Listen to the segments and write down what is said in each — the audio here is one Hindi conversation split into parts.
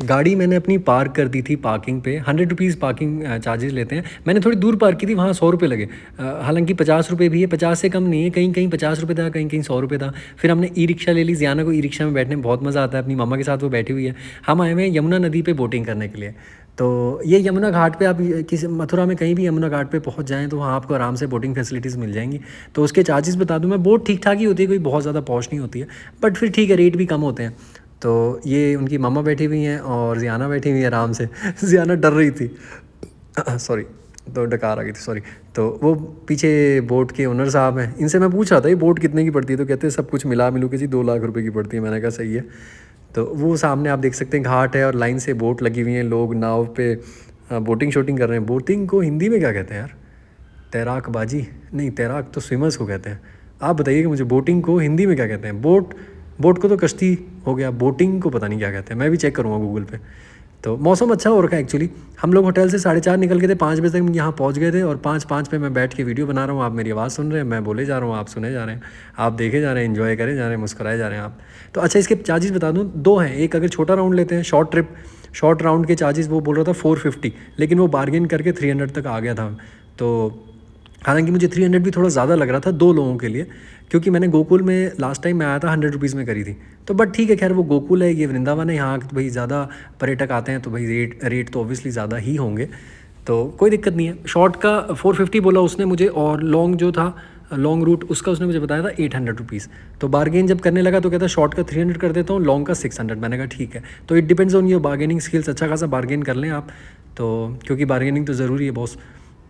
गाड़ी मैंने अपनी पार्क कर दी थी पार्किंग पे। 100 रुपीज़ पार्किंग चार्जेस लेते हैं। मैंने थोड़ी दूर पार्क की थी, वहाँ 100 रुपये लगे। हालांकि 50 रुपये भी है, 50 से कम नहीं है। कहीं कहीं 50 रुपये था, कहीं कहीं 100 रुपये था। फिर हमने ई रिक्शा ले ली। ज़ियाना को ई रिक्शा में बैठने में बहुत मज़ा आता है, अपनी मम्मा के साथ वो बैठी हुई है। हम आए हुए हैं यमुना नदी पे बोटिंग करने के लिए। तो ये यमुना घाट पे आप किसी मथुरा में कहीं भी यमुना घाट पे पहुंच जाएं तो वहाँ आपको आराम से बोटिंग फैसिलिटीज़ मिल जाएंगी। तो उसके चार्जेस बता दूं मैं, बोट ठीक ठाक ही होती है, कोई बहुत ज़्यादा पॉश नहीं होती है, बट फिर ठीक है, रेट भी कम होते हैं। तो ये उनकी मम्मा बैठी हुई हैं और ज़ियाना बैठी हुई है आराम से। ज़ियाना डर रही थी, सॉरी, तो डकार आ गई थी, सॉरी। तो वो पीछे बोट के ओनर साहब हैं, इनसे मैं पूछ रहा था ये बोट कितने की पड़ती है, तो कहते हैं सब कुछ मिला मिलू के जी 2 लाख रुपए की पड़ती है। मैंने कहा सही है। तो वो सामने आप देख सकते हैं घाट है और लाइन से बोट लगी हुई हैं, लोग नाव पे बोटिंग शूटिंग कर रहे हैं। बोटिंग को हिंदी में क्या कहते हैं यार? तैराकबाजी नहीं, तैराक तो स्विमर्स को कहते हैं। आप बताइए कि मुझे बोटिंग को हिंदी में क्या कहते हैं? बोट, बोट को तो कश्ती हो गया, बोटिंग को पता नहीं क्या कहते हैं, मैं भी चेक करूँगा गूगल पे। तो मौसम अच्छा हो रखा है एक्चुअली। हम लोग होटल से 4:30 निकल गए थे, 5 बजे तक यहाँ पहुँच गए थे, और 5:05 पे मैं बैठ के वीडियो बना रहा हूँ। आप मेरी आवाज़ सुन रहे हैं, मैं बोले जा रहा हूँ, आप सुने जा रहे हैं, आप देखे जा रहे हैं, इन्जॉय करे जा रहे हैं, मुस्कुराए जा रहे हैं आप। तो अच्छा, इसके चार्जेस बता दूँ, दो हैं। एक अगर छोटा राउंड लेते हैं, शॉर्ट ट्रिप, शॉर्ट राउंड के चार्जेस वो बोल रहा था 450, लेकिन वो बार्गेन करके 300 तक आ गया था। तो हालांकि मुझे 300 भी थोड़ा ज़्यादा लग रहा था 2 लोगों के लिए, क्योंकि मैंने गोकुल में लास्ट टाइम मैं आया था 100 रुपीज़ में करी थी। तो बट ठीक है, खैर वो गोकुल है, ये वृंदावन है, यहाँ तो भाई ज़्यादा पर्यटक आते हैं, तो भाई रेट तो ऑब्वियसली ज़्यादा ही होंगे, तो कोई दिक्कत नहीं है। शॉर्ट का 450 बोला उसने मुझे, और लॉन्ग जो था, लॉन्ग रूट, उसका उसने मुझे बताया था 800 रुपीज़। तो बार्गेन जब करने लगा तो कहता शॉर्ट का 300 कर देता हूँ, लॉन्ग का 600। मैंने कहा ठीक है। तो it depends on your bargaining skills, अच्छा खासा बार्गेन कर लें आप, तो क्योंकि बार्गेनिंग तो ज़रूरी है बॉस,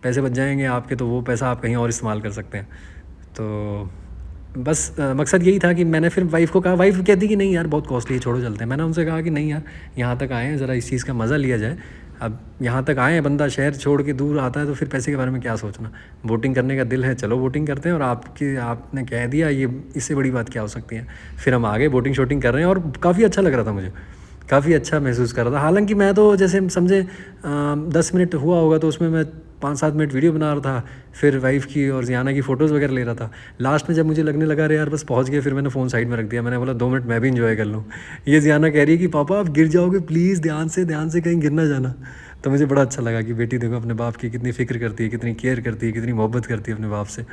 पैसे बच जाएंगे आपके, तो वो पैसा आप कहीं और इस्तेमाल कर सकते हैं। तो बस मकसद यही था कि मैंने फिर वाइफ़ को कहा, वाइफ़ कहती कि नहीं यार बहुत कॉस्टली है, छोड़ो चलते हैं। मैंने उनसे कहा कि नहीं यार, यहाँ तक आए हैं, ज़रा इस चीज़ का मज़ा लिया जाए। अब यहाँ तक आए हैं, बंदा शहर छोड़ के दूर आता है, तो फिर पैसे के बारे में क्या सोचना। बोटिंग करने का दिल है, चलो बोटिंग करते हैं, और आपने कह दिया, ये इससे बड़ी बात क्या हो सकती है। फिर हम आगे बोटिंग शूटिंग कर रहे हैं, और काफ़ी अच्छा लग रहा था मुझे, काफ़ी अच्छा महसूस कर रहा था। हालांकि मैं तो जैसे समझे 10 मिनट हुआ होगा, तो उसमें मैं 5-7 मिनट वीडियो बना रहा था, फिर वाइफ़ की और ज़ियाना की फ़ोटोज़ वगैरह ले रहा था। लास्ट में जब मुझे लगने लगा अरे यार बस पहुंच गए, फिर मैंने फ़ोन साइड में रख दिया। मैंने बोला 2 मिनट मैं भी इंजॉय कर लूँ। ये ज़ियाना कह रही है कि पापा आप गिर जाओगे, प्लीज़ ध्यान से कहीं गिर ना जाना। तो मुझे बड़ा अच्छा लगा कि बेटी देखो अपने बाप की कितनी फ़िक्र करती है, कितनी केयर करती है, कितनी मोहब्बत करती है अपने बाप से।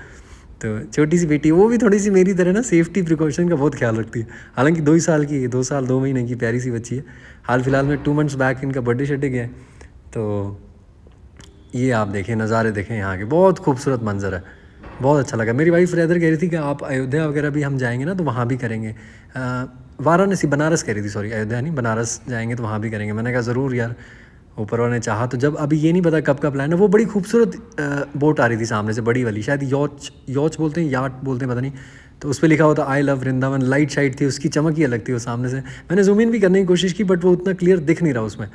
तो छोटी सी बेटी, वो भी थोड़ी सी मेरी तरह ना सेफ्टी प्रिकॉशन का बहुत ख्याल रखती है। हालांकि 2 ही साल की है, 2 साल 2 महीने की प्यारी सी बच्ची है। हाल फिलहाल में 2 मंथ्स बैक इनका बर्थडे शर्थडे गया है। तो ये आप देखें, नज़ारे देखें यहाँ के, बहुत खूबसूरत मंजर है, बहुत अच्छा लगा। मेरी वाइफ रेदर कह रही थी कि आप अयोध्या वगैरह भी हम जाएंगे ना, तो वहाँ भी करेंगे। वाराणसी, बनारस कह रही थी, सॉरी अयोध्या नहीं, बनारस जाएंगे तो वहाँ भी करेंगे। मैंने कहा ज़रूर यार, ऊपर वाले ने चाहा तो। जब अभी ये नहीं पता कब का प्लान है। वो बड़ी खूबसूरत बोट आ रही थी सामने से, बड़ी वाली, शायद यॉच बोलते हैं, याट बोलते हैं, पता नहीं। तो उस पर लिखा होता आई लव वृंदावन, लाइट शाइट थी, उसकी चमक ही अलग थी वो सामने से। मैंने जूम इन भी करने की कोशिश की, बट वो उतना क्लियर दिख नहीं रहा उसमें,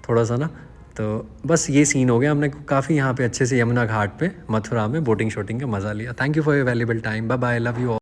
थोड़ा सा ना। तो बस ये सीन हो गया। हमने काफ़ी यहाँ पे अच्छे से यमुना घाट पे मथुरा में बोटिंग शूटिंग का मज़ा लिया। Thank you for your valuable time. Bye bye, love you all.